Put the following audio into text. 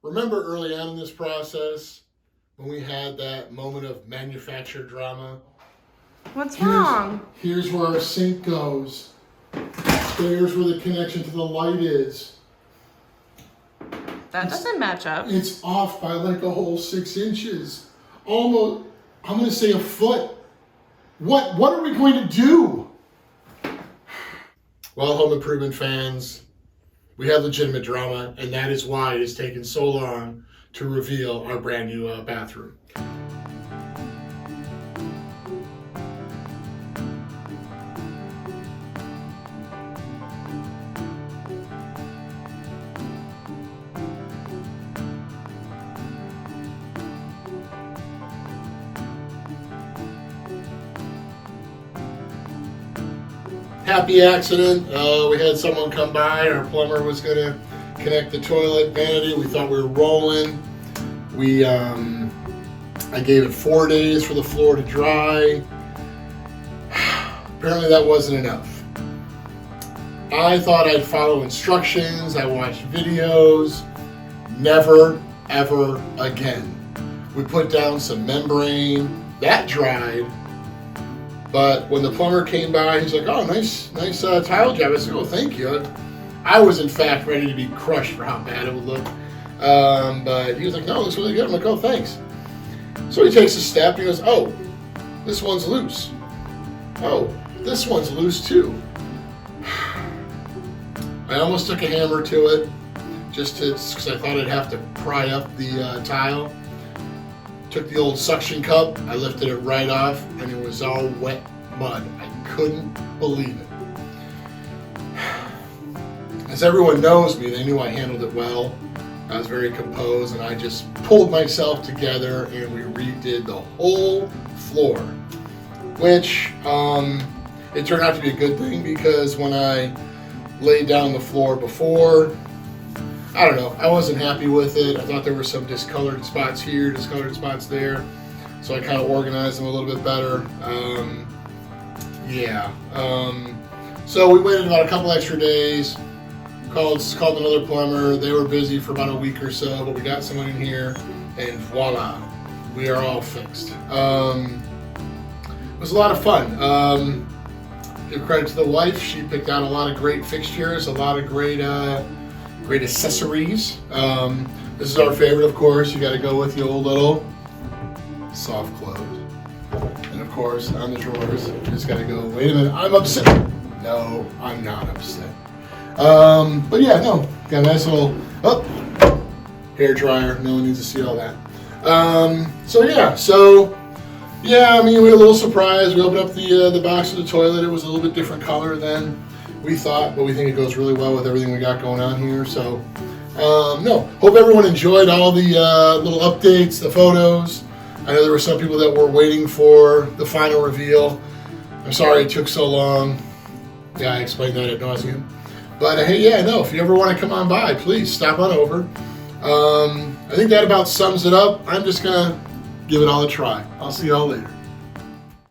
Remember early on in this process when we had that moment of manufactured drama? What's wrong? Here's where our sink goes. There's where the connection to the light is. That doesn't match up. It's off by like a whole 6 inches. Almost, I'm going to say a foot. What are we going to do? Well, home improvement fans, we have legitimate drama, and that is why it has taken so long to reveal our brand new bathroom. Happy accident. We had someone come by. Our plumber was going to connect the toilet vanity. We thought we were rolling. I gave it 4 days for the floor to dry. Apparently that wasn't enough. I thought I'd follow instructions. I watched videos. Never, ever again. We put down some membrane. That dried. But when the plumber came by, he's like, "Oh, nice tile job." I said, "Oh, thank you." I was, in fact, ready to be crushed for how bad it would look. But he was like, "No, it looks really good." I'm like, "Oh, thanks." So he takes a step. He goes, "Oh, this one's loose. Oh, this one's loose too." I almost took a hammer to it, because I thought I'd have to pry up the tile. Took the old suction cup, I lifted it right off, and it was all wet mud. I couldn't believe it. As everyone knows me, they knew I handled it well. I was very composed, and I just pulled myself together, and we redid the whole floor. Which, it turned out to be a good thing, because when I laid down the floor before, I don't know, I wasn't happy with it. I thought there were some discolored spots here, discolored spots there. So I kind of organized them a little bit better. So we waited about a couple extra days, called another plumber. They were busy for about a week or so, but we got someone in here, and voila, we are all fixed. It was a lot of fun. Give credit to the wife. She picked out a lot of great fixtures, a lot of great accessories. This is our favorite, of course. You got to go with the old little soft close. And of course, on the drawers, you just got to go, "Wait a minute, I'm upset." No, I'm not upset. But yeah, no, got a nice little hair dryer. No one needs to see all that. I mean, we were a little surprised. We opened up the box of the toilet. It was a little bit different color than we thought, but we think it goes really well with everything we got going on here. So, hope everyone enjoyed all the little updates, the photos. I know there were some people that were waiting for the final reveal. I'm sorry it took so long. Yeah, I explained that ad nauseum. But if you ever want to come on by, please stop on over. I think that about sums it up. I'm just going to give it all a try. I'll see y'all later.